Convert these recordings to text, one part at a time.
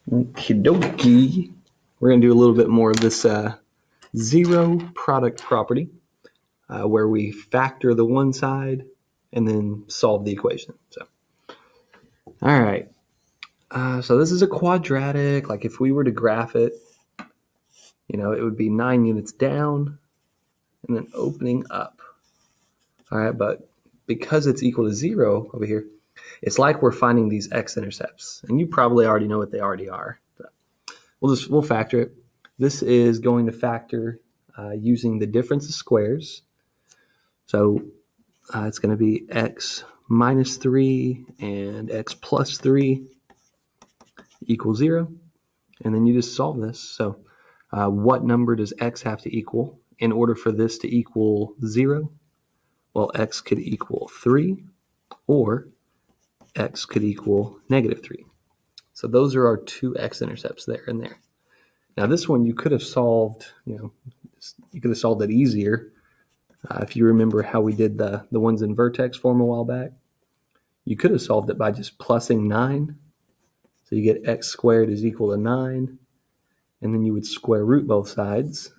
Okie dokie. We're going to do a little bit more of this zero product property where we factor the one side and then solve the equation. All right. So this is a quadratic. Like if we were to graph it, it would be 9 units down and then opening up. All right, but because it's equal to 0 over here, it's like we're finding these x-intercepts. And you probably already know what they already are. But we'll factor it. This is going to factor using the difference of squares. So it's going to be x minus 3 and x plus 3 equals 0. And then you just solve this. So what number does x have to equal in order for this to equal 0? Well, x could equal 3 or x could equal negative 3. So those are our two x-intercepts there and there. Now this one you could have solved, you could have solved it easier. If you remember how we did the ones in vertex form a while back, you could have solved it by just plussing 9. So you get x squared is equal to 9. And then you would square root both sides.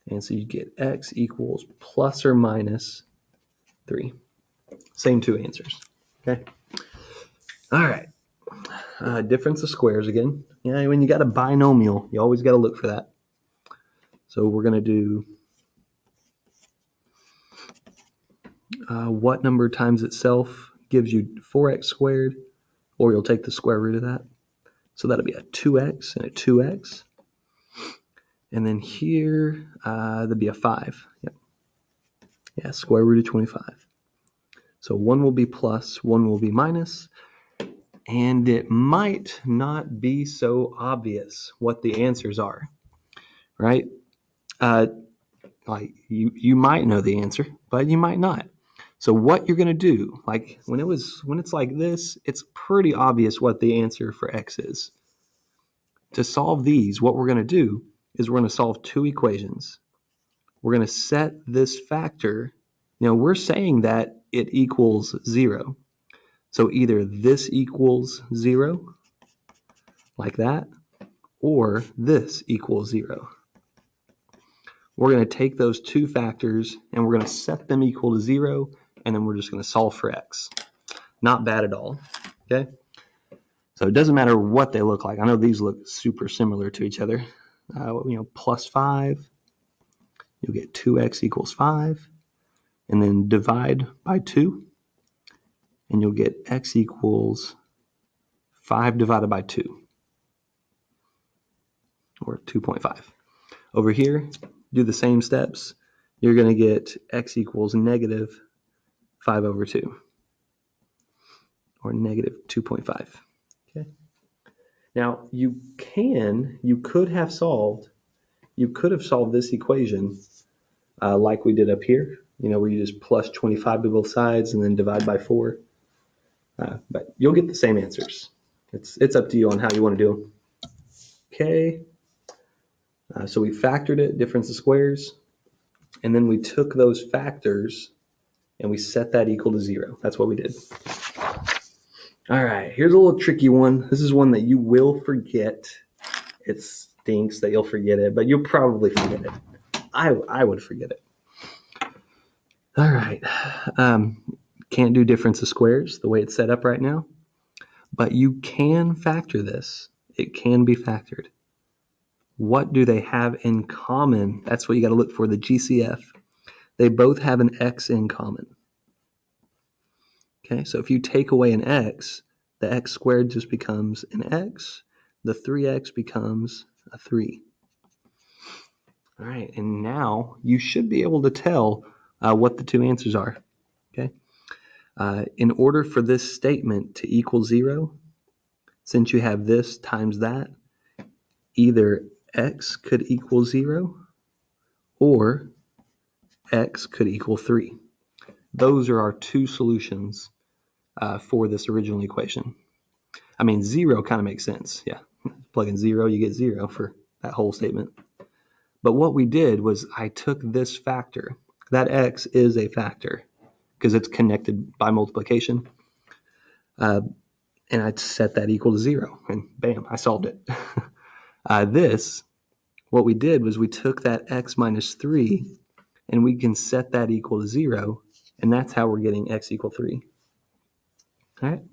And so you get x equals plus or minus 3. Same two answers. Okay. All right. Difference of squares again. Yeah, when you got a binomial, you always got to look for that. So we're going to do what number times itself gives you 4x squared, or you'll take the square root of that. So that'll be a 2x and a 2x. And then here, there'd be a 5. Yep. Yeah, square root of 25. So one will be plus, one will be minus. And it might not be so obvious what the answers are, right? Like you might know the answer, but you might not. So what you're going to do, like when it's like this, it's pretty obvious what the answer for x is. To solve these, what we're going to do is we're going to solve two equations. We're going to set this factor. We're saying that it equals 0. So either this equals 0, like that, or this equals 0. We're going to take those two factors and we're going to set them equal to 0, and then we're just going to solve for x. Not bad at all. Okay. So it doesn't matter what they look like. I know these look super similar to each other. Plus 5, you'll get 2x equals 5, and then divide by 2, and you'll get x equals 5 divided by 2, or 2.5. Over here, do the same steps. You're going to get x equals negative 5 over 2, or negative 2.5. Okay. Now you could have solved this equation like we did up here, where you just plus 25 to both sides and then divide by 4. But you'll get the same answers. It's up to you on how you want to do them. Okay. So we factored it, difference of squares, and then we took those factors and we set that equal to 0. That's what we did. All right, here's a little tricky one. This is one that you will forget. It stinks that you'll forget it, but you'll probably forget it. I would forget it. All right. Can't do difference of squares the way it's set up right now, but you can factor this. It can be factored. What do they have in common? That's what you got to look for, the GCF. They both have an x in common. Okay, so if you take away an x, the x squared just becomes an x. The 3x becomes a 3. All right, and now you should be able to tell what the two answers are. Okay, in order for this statement to equal 0, since you have this times that, either x could equal 0 or x could equal 3. Those are our two solutions for this original equation. I mean, 0 kind of makes sense. Yeah, plug in 0, you get 0 for that whole statement. But what we did was I took this factor. That x is a factor because it's connected by multiplication. and I'd set that equal to 0, and bam, I solved it. What we did was we took that x minus 3, and we can set that equal to 0, and that's how we're getting x equal 3. All right,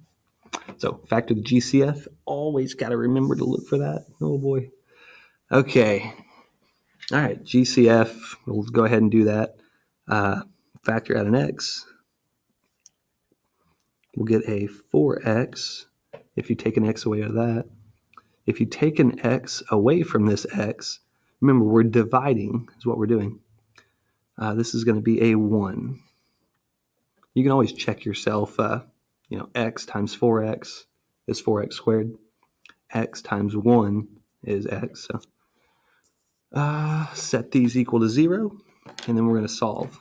so factor the GCF. Always got to remember to look for that. Oh boy. Okay. All right, GCF, we'll go ahead and do that. Factor out an x. We'll get a 4x if you take an x away out of that. If you take an x away from this x, remember we're dividing is what we're doing. This is going to be a 1. You can always check yourself. X times 4x is 4x squared. X times 1 is x. So set these equal to 0, and then we're going to solve.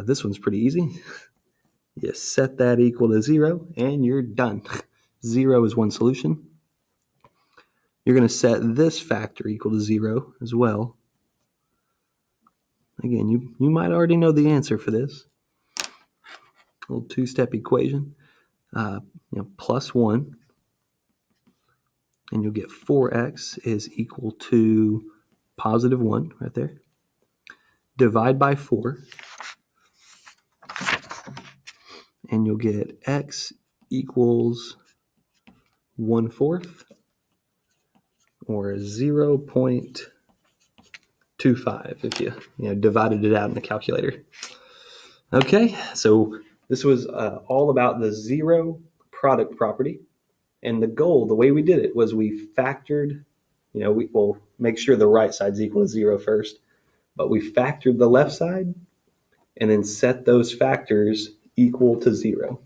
This one's pretty easy. You set that equal to 0, and you're done. 0 is one solution. You're going to set this factor equal to 0 as well. Again, you might already know the answer for this. A little two-step equation. Plus 1, and you'll get 4x is equal to positive 1 right there. Divide by 4, and you'll get x equals 1/4, or 0.25 if you divided it out in the calculator. Okay, so this was all about the zero product property. And the goal, the way we did it, was we factored, we'll make sure the right side's equal to 0 first, but we factored the left side and then set those factors equal to 0.